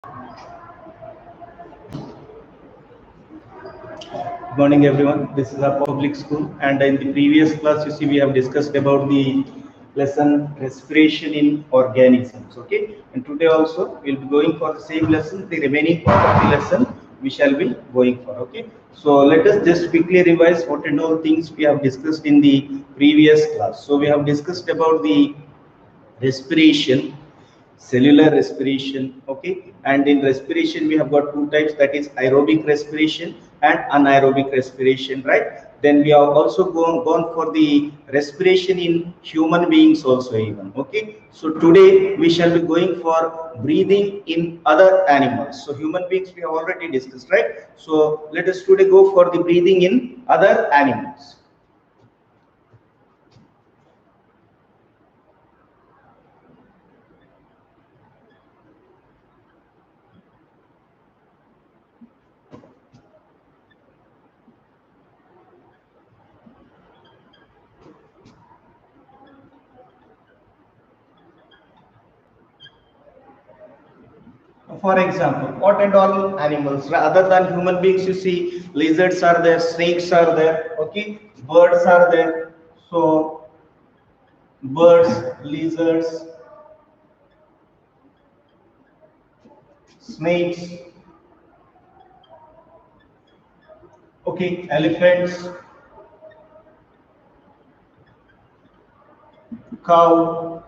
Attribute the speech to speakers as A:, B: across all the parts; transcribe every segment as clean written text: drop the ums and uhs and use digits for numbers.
A: Good morning everyone, this is our public school, and in the previous class you see we have discussed about the lesson respiration in organisms. Okay, and today also we will be going for the same lesson. The remaining part of the lesson we shall be going for. Okay, so let us just quickly revise what and all things we have discussed in the previous class. So we have discussed about the respiration, cellular respiration. Okay, and in respiration we have got two types, that is aerobic respiration and anaerobic respiration, right? Then we have also gone for the respiration in human beings also even. Okay, so today we shall be going for breathing in other animals. So human beings we have already discussed, right? So let us today go for the breathing in other animals. For example, what and all animals other than human beings, you see lizards are there, snakes are there, okay, birds are there. So birds, lizards, snakes, okay, elephants, cow,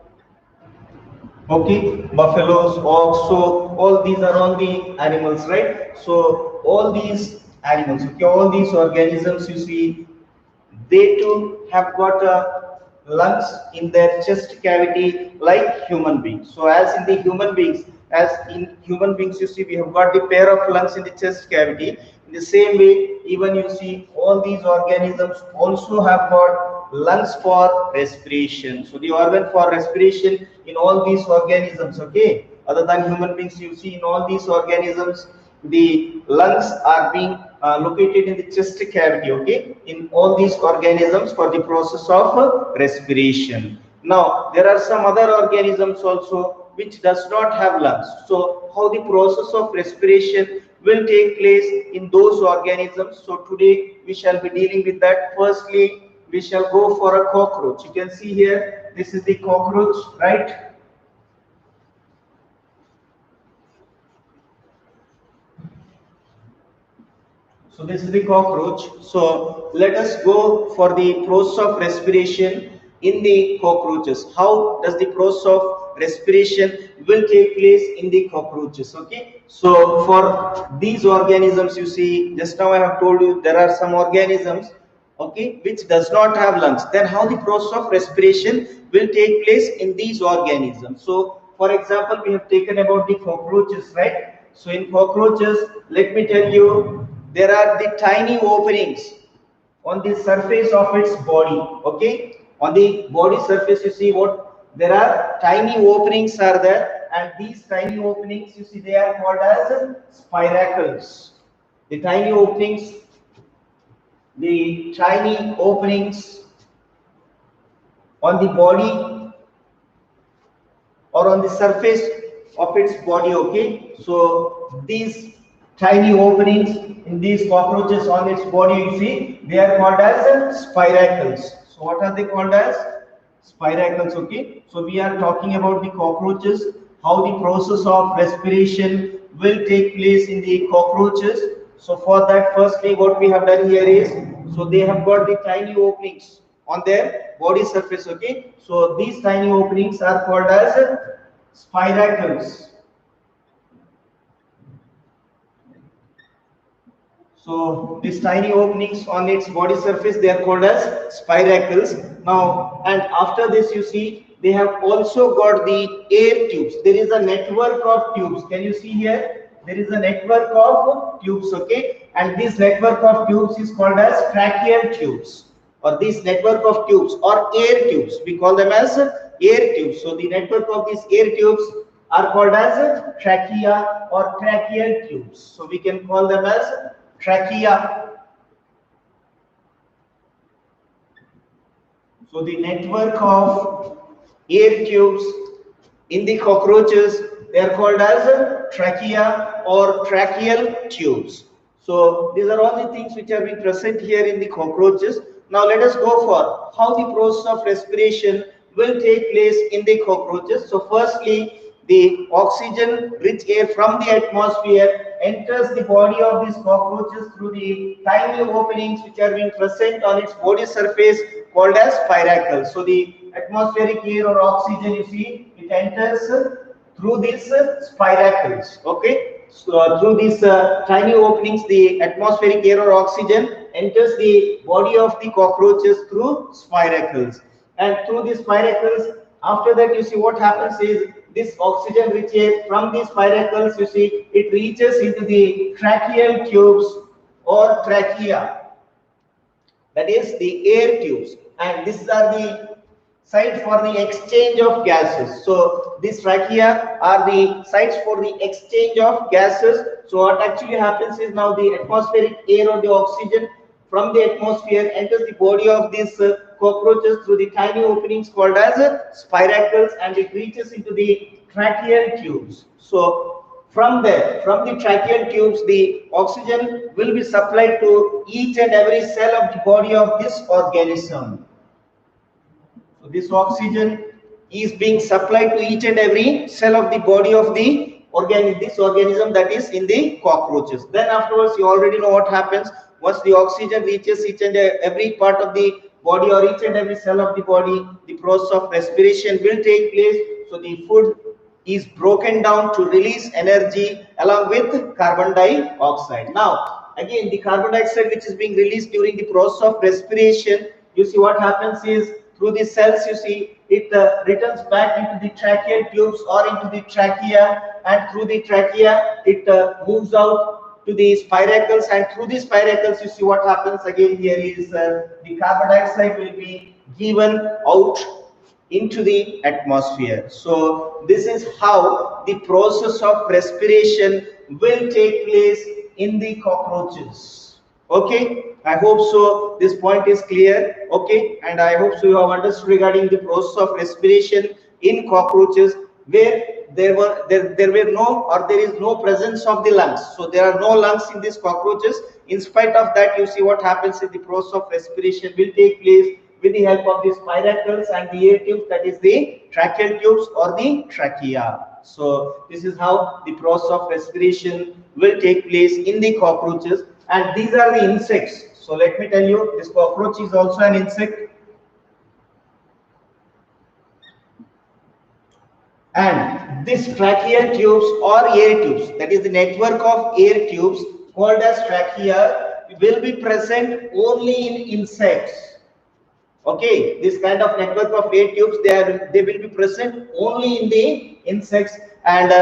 A: okay, buffaloes, ox. So all these are all the animals, right? So all these animals, okay, all these organisms, you see, they too have got lungs in their chest cavity like human beings. So as in the human beings, you see we have got the pair of lungs in the chest cavity. In the same way, even you see all these organisms also have got lungs for respiration. So the organ for respiration in all these organisms, okay, other than human beings, you see in all these organisms the lungs are being located in the chest cavity, okay, in all these organisms for the process of respiration. Now there are some other organisms also which does not have lungs. So how the process of respiration will take place in those organisms? So today we shall be dealing with that. Firstly, we shall go for a cockroach. You can see here, this is the cockroach, right? So this is the cockroach. So let us go for the process of respiration in the cockroaches. How does the process of respiration will take place in the cockroaches? Okay. So for these organisms, you see, just now I have told you there are some organisms, okay, which does not have lungs. Then how the process of respiration will take place in these organisms? So for example, we have taken about the cockroaches, right? So in cockroaches, let me tell you, there are the tiny openings on the surface of its body. Okay, on the body surface, you see what there are tiny openings are there, and these tiny openings, you see, they are called as spiracles. The tiny openings on the body or on the surface of its body. Okay, so these tiny openings in these cockroaches on its body, you see, they are called as spiracles. So what are they called as? Spiracles. Okay, so we are talking about the cockroaches, how the process of respiration will take place in the cockroaches. So for that, firstly what we have done here is, so they have got the tiny openings on their body surface. Okay, so these tiny openings are called as spiracles. So these tiny openings on its body surface, they are called as spiracles. Now, and after this, you see, they have also got the air tubes. There is a network of tubes. Can you see here? There is a network of tubes, okay? And this network of tubes is called as tracheal tubes, or this network of tubes or air tubes. We call them as air tubes. So the network of these air tubes are called as trachea or tracheal tubes. So we can call them as trachea. So the network of air tubes in the cockroaches They are called as trachea or tracheal tubes. So these are all the things which are being present here in the cockroaches. Now let us go for how the process of respiration will take place in the cockroaches. So firstly, the oxygen rich air from the atmosphere enters the body of these cockroaches through the tiny openings which are being present on its body surface called as spiracles. So the atmospheric air or oxygen, you see, it enters through these spiracles. Okay, so through these tiny openings, the atmospheric air or oxygen enters the body of the cockroaches through spiracles, and through these spiracles, after that, you see what happens is this oxygen rich air from these spiracles, you see, it reaches into the tracheal tubes or trachea, that is the air tubes, and these are the sites for the exchange of gases. So these trachea are the sites for the exchange of gases. So what actually happens is now the atmospheric air or the oxygen from the atmosphere enters the body of these cockroaches through the tiny openings called as spiracles, and it reaches into the tracheal tubes. So from there, from the tracheal tubes, the oxygen will be supplied to each and every cell of the body of this organism. So this oxygen is being supplied to each and every cell of the body of the organism that is in the cockroaches. Then afterwards, you already know what happens. Once the oxygen reaches each and every part of the body or each and every cell of the body, the process of respiration will take place. So the food is broken down to release energy along with carbon dioxide. Now, again, the carbon dioxide which is being released during the process of respiration, you see what happens is through the cells, you see, it returns back into the tracheal tubes or into the trachea, and through the trachea, it moves out to the spiracles, and through the spiracles, you see what happens again here is the carbon dioxide will be given out into the atmosphere. So this is how the process of respiration will take place in the cockroaches. Okay, I hope so this point is clear. Okay, and I hope so you have understood regarding the process of respiration in cockroaches, where there were no, or there is no presence of the lungs. So there are no lungs in these cockroaches. In spite of that, you see what happens is the process of respiration will take place with the help of the spiracles and the air tubes, that is the tracheal tubes or the trachea. So this is how the process of respiration will take place in the cockroaches, and these are the insects. So let me tell you, this cockroach is also an insect, and this tracheal tubes or air tubes, that is the network of air tubes called as trachea, will be present only in insects. Okay, this kind of network of air tubes, they will be present only in the insects, and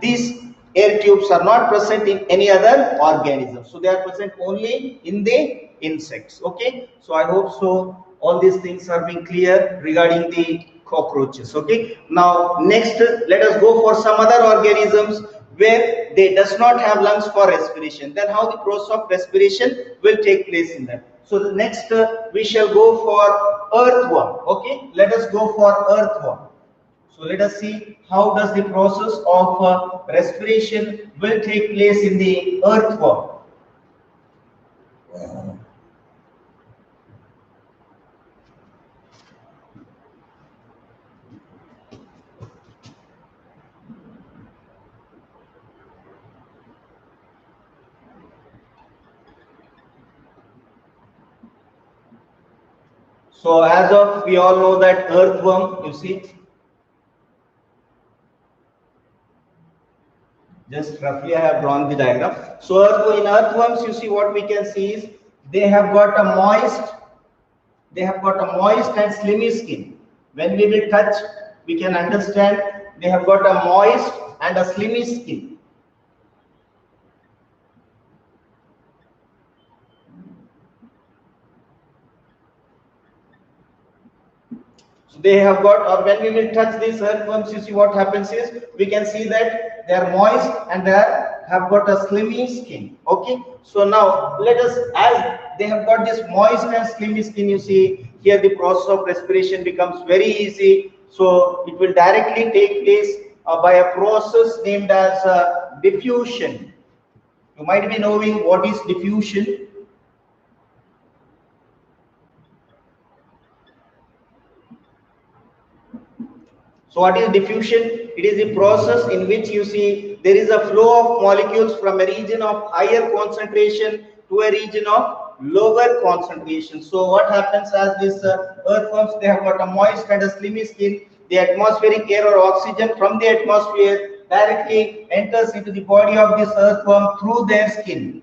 A: these air tubes are not present in any other organism. So they are present only in the insects. Okay, so I hope so all these things are being clear regarding the cockroaches. Okay, now next let us go for some other organisms where they does not have lungs for respiration. Then how the process of respiration will take place in them. So the next we shall go for earthworm. Okay, let us go for earthworm. So let us see how does the process of respiration will take place in the earthworm. So as of we all know that earthworm, you see, just roughly I have drawn the diagram. So in earthworms, you see what we can see is they have got a moist and slimy skin. When we will touch, we can understand they have got a moist and a slimy skin. So they have got, or when we will touch these earthworms, you see what happens is we can see that they are moist and they have got a slimy skin. Okay, so now let us, as they have got this moist and slimy skin, you see here the process of respiration becomes very easy. So it will directly take place by a process named as diffusion. You might be knowing what is diffusion. So what is diffusion? It is the process in which you see there is a flow of molecules from a region of higher concentration to a region of lower concentration. So what happens as these earthworms, they have got a moist and a slimy skin. The atmospheric air or oxygen from the atmosphere directly enters into the body of this earthworm through their skin.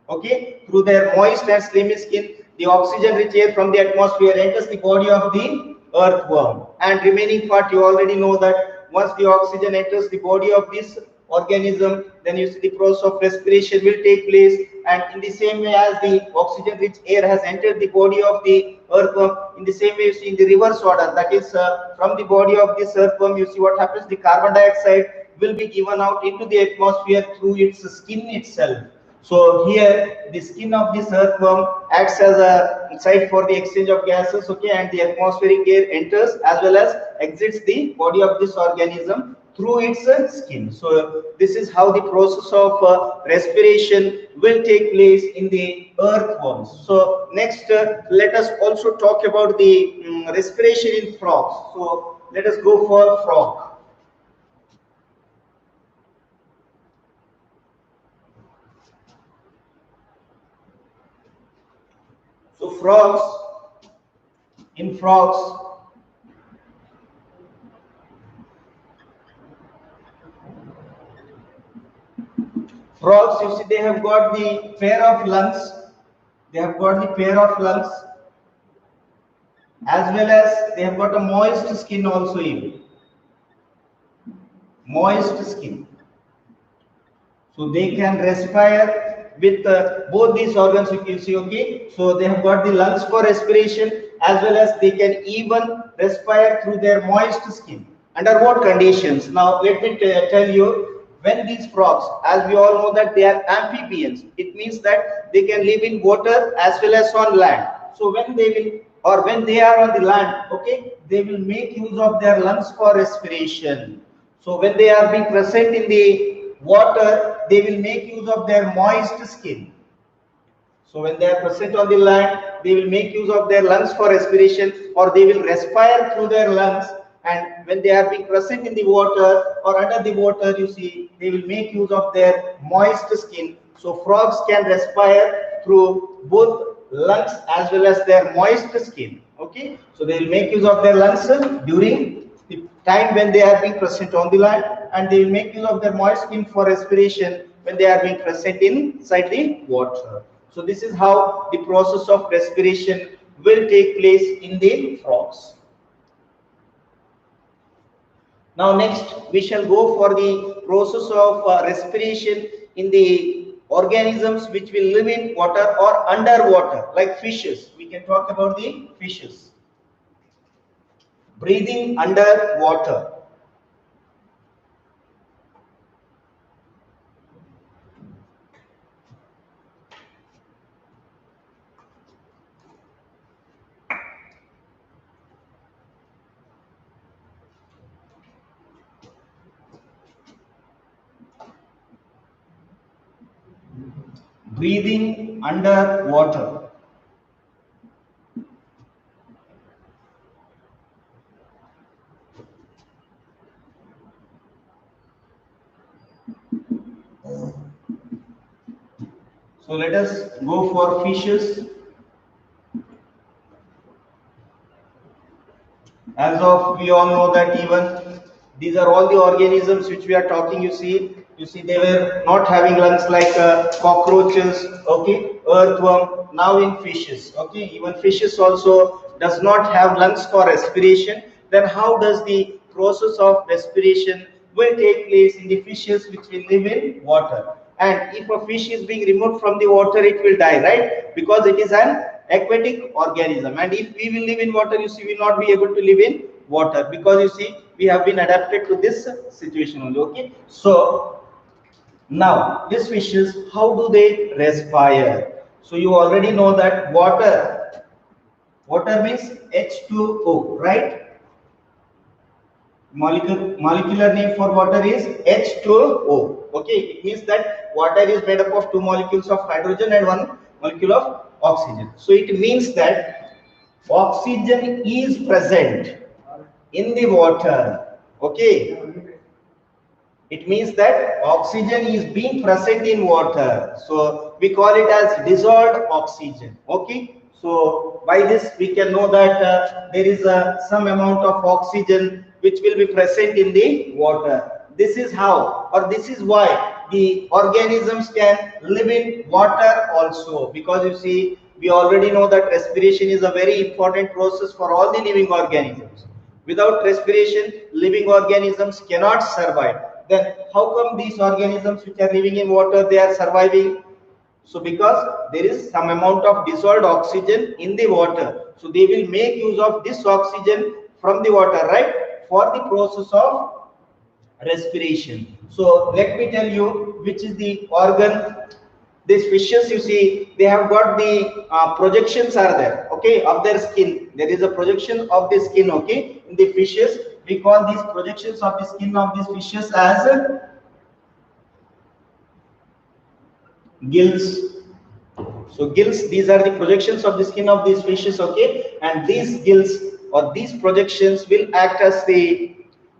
A: Okay, through their moist and slimy skin, the oxygen rich air from the atmosphere enters the body of the earthworm, and remaining part, you already know that once the oxygen enters the body of this organism, then you see the process of respiration will take place. And in the same way as the oxygen rich air has entered the body of the earthworm, in the same way you see in the reverse order, that is from the body of this earthworm, you see what happens, the carbon dioxide will be given out into the atmosphere through its skin itself. So here the skin of this earthworm acts as a site for the exchange of gases, okay, and the atmospheric air enters as well as exits the body of this organism through its skin. So this is how the process of respiration will take place in the earthworms. So next let us also talk about the respiration in frogs. So let us go for frog. So in frogs, you see they have got the pair of lungs, as well as they have got a moist skin also, even moist skin. So they can respire with both these organs, you can see, okay. So they have got the lungs for respiration, as well as they can even respire through their moist skin. Under what conditions? Now let me tell you, when these frogs, as we all know that they are amphibians, it means that they can live in water as well as on land. So when they will, or when they are on the land, okay, they will make use of their lungs for respiration. So when they are being present in the water, they will make use of their moist skin. So when they are present on the land, they will make use of their lungs for respiration, or they will respire through their lungs. And when they are being present in the water or under the water, you see, they will make use of their moist skin. So frogs can respire through both lungs as well as their moist skin. Okay, so they will make use of their lungs during the time when they are being present on the land, and they will make use of their moist skin for respiration when they are being present inside the water. So this is how the process of respiration will take place in the frogs. Now next we shall go for the process of respiration in the organisms which will live in water or underwater, like fishes. We can talk about the fishes. Breathing underwater. Breathing underwater. So let us go for fishes. As of we all know that even these are all the organisms which we are talking. You see they were not having lungs like cockroaches, okay, earthworm. Now in fishes, okay, even fishes also does not have lungs for respiration. Then how does the process of respiration will take place in the fishes which will live in water? And if a fish is being removed from the water, it will die, right? Because it is an aquatic organism. And if we will live in water, you see, we will not be able to live in water, because you see, we have been adapted to this situation only, okay? So now these fishes, how do they respire? So you already know that water means H2O, right? Molecular name for water is H2O. Okay, it means that water is made up of two molecules of hydrogen and one molecule of oxygen. So it means that oxygen is present in the water. Okay, it means that oxygen is being present in water, so we call it as dissolved oxygen. Okay, so by this we can know that there is some amount of oxygen which will be present in the water. This is how, or this is why the organisms can live in water also, because you see we already know that respiration is a very important process for all the living organisms. Without respiration, living organisms cannot survive. Then how come these organisms which are living in water, they are surviving? So because there is some amount of dissolved oxygen in the water, so they will make use of this oxygen from the water, right, for the process of respiration. So let me tell you which is the organ. These fishes, you see, they have got the projections are there, okay, of their skin. There is a projection of the skin, okay, in the fishes. We call these projections of the skin of these fishes as gills. So gills, these are the projections of the skin of these fishes, okay, and these gills or these projections will act as the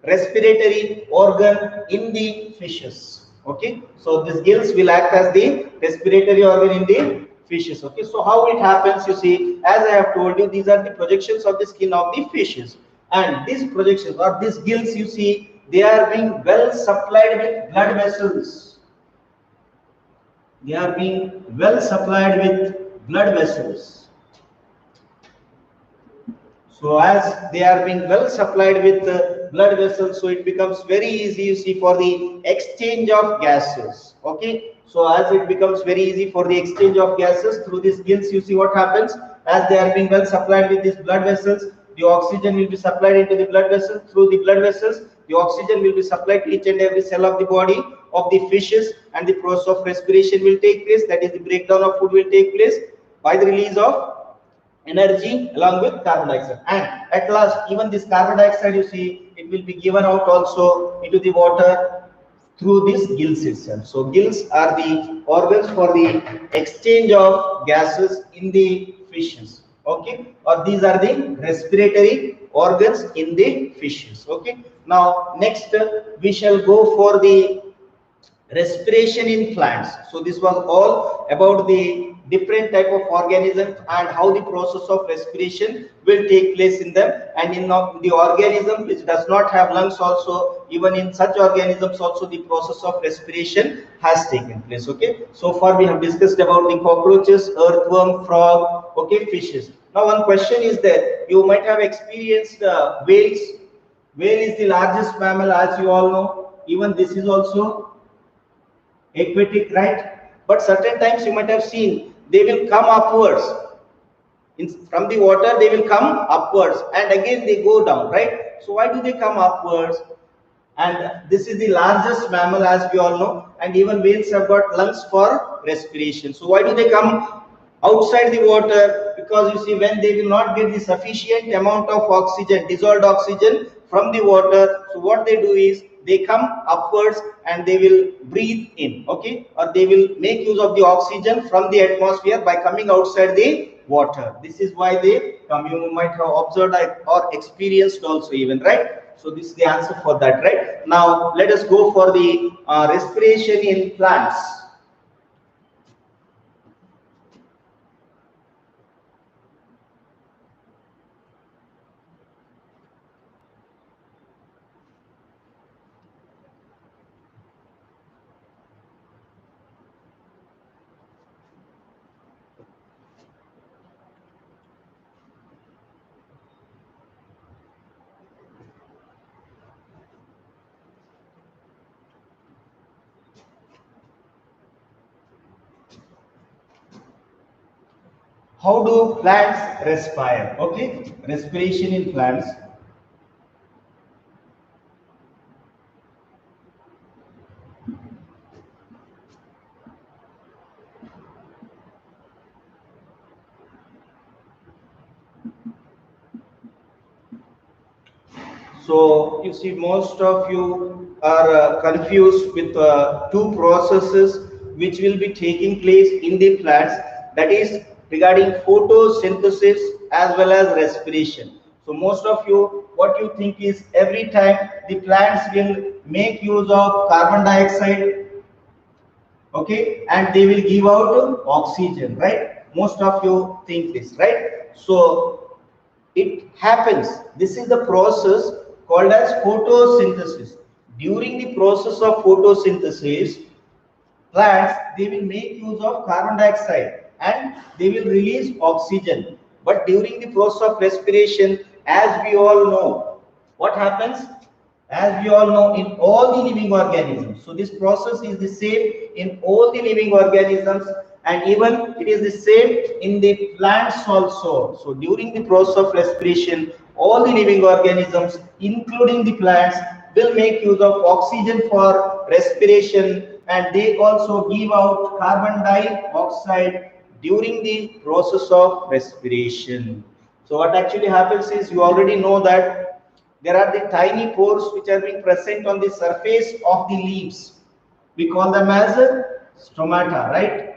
A: respiratory organ in the fishes. Okay, so these gills will act as the respiratory organ in the fishes. Okay, so how it happens, you see, as I have told you, these are the projections of the skin of the fishes, and these projections or these gills, you see, they are being well supplied with blood vessels. They are being well supplied with blood vessels. So as they are being well supplied with blood vessels, so it becomes very easy, you see, for the exchange of gases. Okay, so as it becomes very easy for the exchange of gases through these gills, you see what happens, as they are being well supplied with these blood vessels, the oxygen will be supplied into the blood vessels. Through the blood vessels, the oxygen will be supplied to each and every cell of the body of the fishes, and the process of respiration will take place, that is the breakdown of food will take place by the release of energy along with carbon dioxide, and at last even this carbon dioxide, you see, it will be given out also into the water through these gills itself. So gills are the organs for the exchange of gases in the fishes. Okay, or these are the respiratory organs in the fishes. Okay, now next we shall go for the respiration in plants. So this was all about the different type of organisms and how the process of respiration will take place in them, and in the organism which does not have lungs also, even in such organisms also the process of respiration has taken place. Okay, so far we have discussed about the cockroaches, earthworm, frog, okay, fishes. Now one question is that you might have experienced whales. Whale is the largest mammal, as you all know. Even this is also aquatic, right? But certain times you might have seen they will come upwards. From the water they will come upwards and again they go down, right? So why do they come upwards? And this is the largest mammal, as we all know, and even whales have got lungs for respiration. So why do they come outside the water? Because you see, when they will not get the sufficient amount of oxygen, dissolved oxygen from the water, so what they do is they come upwards and they will breathe in, okay, or they will make use of the oxygen from the atmosphere by coming outside the water. This is why they come. You might have observed or experienced also, even, right? So this is the answer for that, right? Now let us go for the respiration in plants. How do plants respire? Okay, respiration in plants. So you see, most of you are confused with two processes which will be taking place in the plants, that is regarding photosynthesis as well as respiration. So most of you, what you think is every time the plants will make use of carbon dioxide, okay, and they will give out oxygen, right? Most of you think this, right? So it happens, this is the process called as photosynthesis. During the process of photosynthesis, plants, they will make use of carbon dioxide and they will release oxygen. But during the process of respiration, as we all know, what happens? As we all know, in all the living organisms. So this process is the same in all the living organisms, and even it is the same in the plants also. So during the process of respiration, all the living organisms, including the plants, will make use of oxygen for respiration, and they also give out carbon dioxide during the process of respiration. So what actually happens is, you already know that there are the tiny pores which are being present on the surface of the leaves. We call them as stomata, right?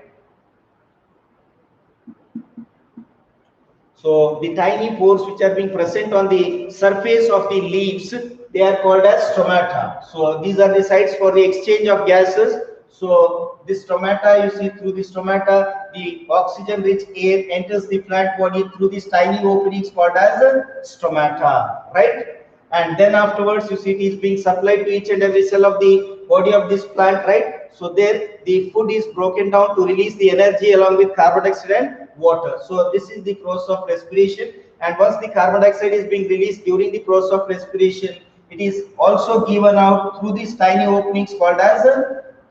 A: So the tiny pores which are being present on the surface of the leaves, they are called as stomata. So these are the sites for the exchange of gases. So this stomata, you see, through the stomata, the oxygen-rich air enters the plant body through these tiny openings called as stomata, right? And then afterwards, you see, it is being supplied to each and every cell of the body of this plant, right? So there the food is broken down to release the energy along with carbon dioxide and water. So this is the process of respiration, and once the carbon dioxide is being released during the process of respiration, it is also given out through these tiny openings called as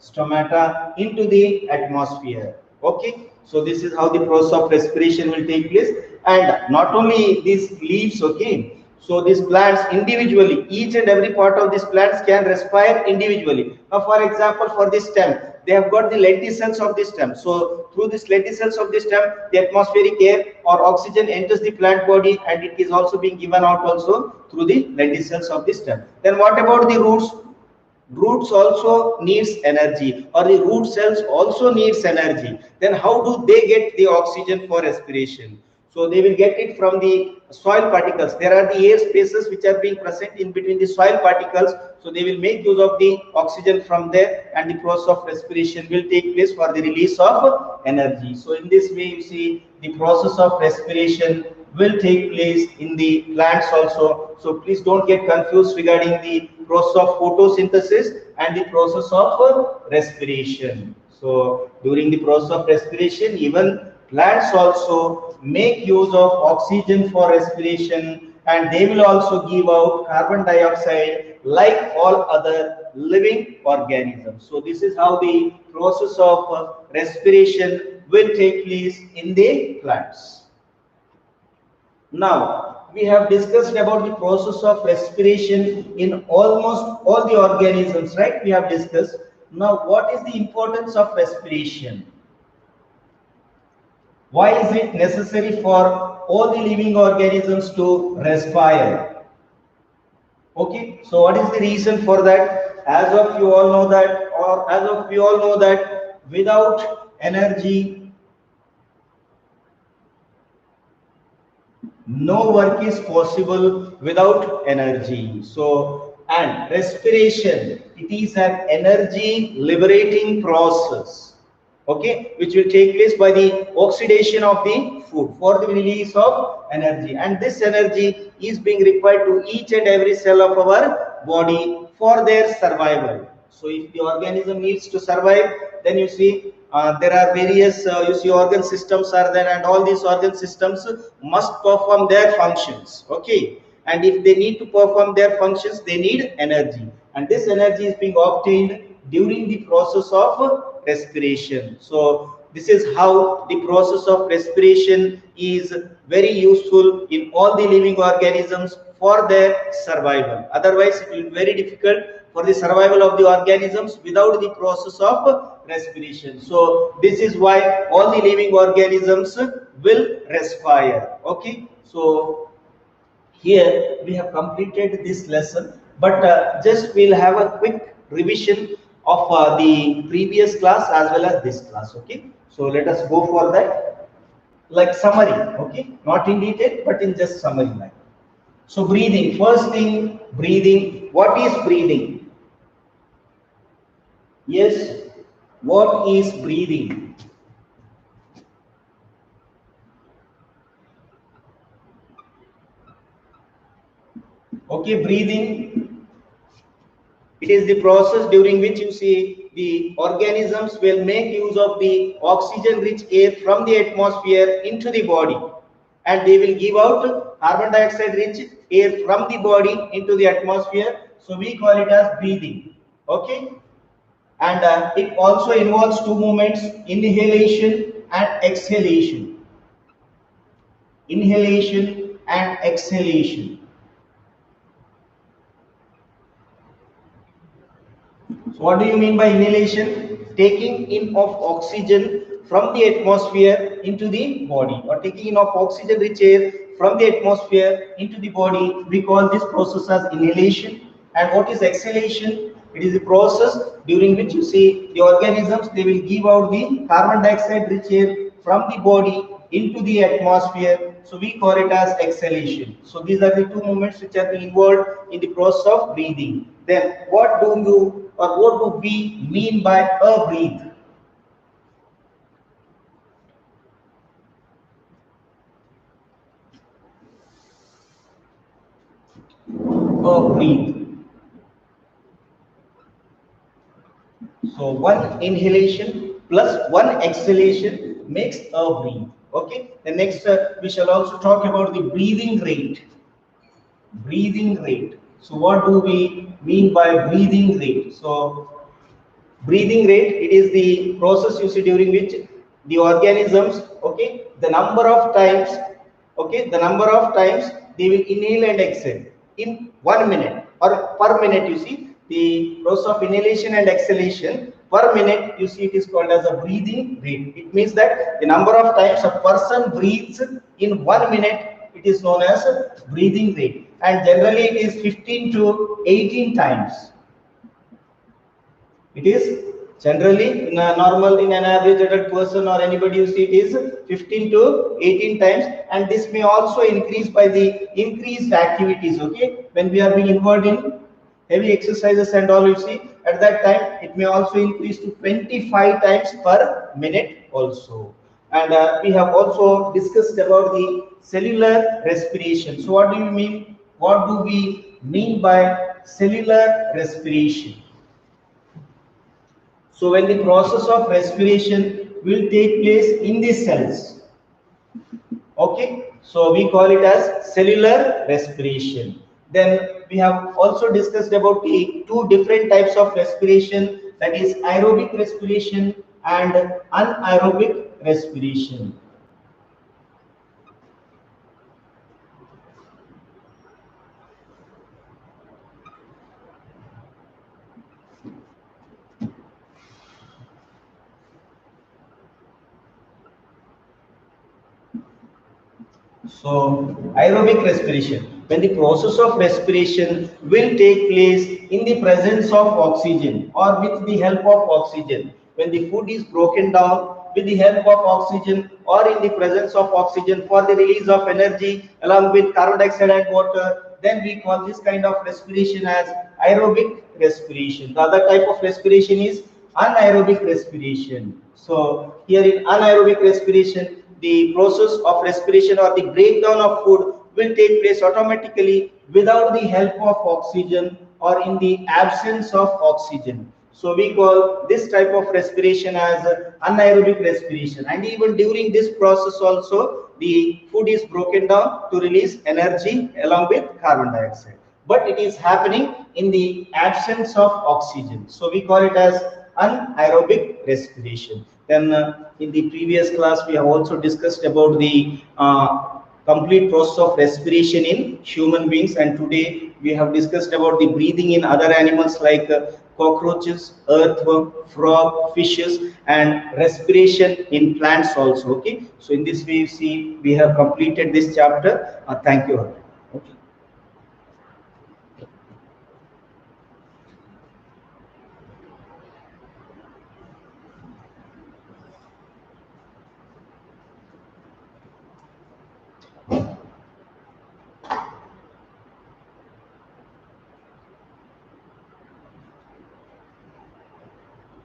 A: stomata into the atmosphere. Okay, so this is how the process of respiration will take place. And not only these leaves, okay, so these plants individually, each and every part of these plants can respire individually. Now for example, for this stem, they have got the lenticels of the stem. So through this lenticels of the stem, the atmospheric air or oxygen enters the plant body, and it is also being given out also through the lenticels of the stem. Then what about the roots? Roots also needs energy, or the root cells also needs energy. Then how do they get the oxygen for respiration? So they will get it from the soil particles. There are the air spaces which are being present in between the soil particles. So they will make use of the oxygen from there, and the process of respiration will take place for the release of energy. So in this way, you see, the process of respiration will take place in the plants also. So please don't get confused regarding the process of photosynthesis and the process of respiration. So during the process of respiration, even plants also make use of oxygen for respiration, and they will also give out carbon dioxide like all other living organisms. So this is how the process of respiration will take place in the plants. Now, we have discussed about the process of respiration in almost all the organisms, right? We have discussed. Now, what is the importance of respiration? Why is it necessary for all the living organisms to respire? Okay, so what is the reason for that? As of you all know that, or as of we all know that, without energy, no work is possible without energy. So, and respiration, it is an energy liberating process, okay, which will take place by the oxidation of the food for the release of energy, and this energy is being required to each and every cell of our body for their survival. So if the organism needs to survive, then you see, there are various you see, organ systems are there, and all these organ systems must perform their functions, okay, and if they need to perform their functions, they need energy, and this energy is being obtained during the process of respiration. So this is how the process of respiration is very useful in all the living organisms for their survival. Otherwise it will be very difficult for the survival of the organisms without the process of respiration. So this is why all the living organisms will respire. Okay, so here we have completed this lesson, but just we'll have a quick revision of the previous class as well as this class. Okay, so let us go for that, like summary. Okay, not in detail but in just summary line. So breathing, first thing, breathing. What is breathing? Yes, what is breathing? Okay, breathing, it is the process during which you see the organisms will make use of the oxygen rich air from the atmosphere into the body, and they will give out carbon dioxide rich air from the body into the atmosphere. So we call it as breathing. Okay, and it also involves two movements, inhalation and exhalation. Inhalation and exhalation. So what do you mean by inhalation? Taking in of oxygen from the atmosphere into the body, or taking in of oxygen rich air from the atmosphere into the body. We call this process as inhalation. And what is exhalation? It is the process during which you see the organisms, they will give out the carbon dioxide rich air from the body into the atmosphere. So we call it as exhalation. So these are the two movements which are involved in the process of breathing. Then what do you, or what do we mean by a breathe? A breathe. So one inhalation plus one exhalation makes a breathe. Okay. The next we shall also talk about the breathing rate. Breathing rate. So what do we mean by breathing rate? So breathing rate, it is the process you see during which the organisms, okay, the number of times, okay, the number of times they will inhale and exhale in 1 minute or per minute. You see the process of inhalation and exhalation per minute, you see it is called as a breathing rate. It means that the number of times a person breathes in 1 minute, it is known as breathing rate, and generally it is 15 to 18 times. It is generally in a normal, in an average adult person or anybody, you see it is 15 to 18 times, and this may also increase by the increased activities. Okay, when we are being involved in heavy exercises and all, you see at that time it may also increase to 25 times per minute also. And we have also discussed about the cellular respiration. So what do you mean? What do we mean by cellular respiration? So when the process of respiration will take place in the cells, okay, so we call it as cellular respiration. Then we have also discussed about the two different types of respiration, that is aerobic respiration and anaerobic respiration. So aerobic respiration, when the process of respiration will take place in the presence of oxygen or with the help of oxygen, when the food is broken down with the help of oxygen or in the presence of oxygen for the release of energy along with carbon dioxide and water, then we call this kind of respiration as aerobic respiration. The other type of respiration is anaerobic respiration. So here in anaerobic respiration, the process of respiration or the breakdown of food will take place automatically without the help of oxygen or in the absence of oxygen. So we call this type of respiration as anaerobic respiration. And even during this process also, the food is broken down to release energy along with carbon dioxide. But it is happening in the absence of oxygen. So we call it as anaerobic respiration. Then in the previous class, we have also discussed about the complete process of respiration in human beings, and today we have discussed about the breathing in other animals like cockroaches, earthworm, frog, fishes, and respiration in plants also. Okay, so in this way, you see we have completed this chapter. Thank you.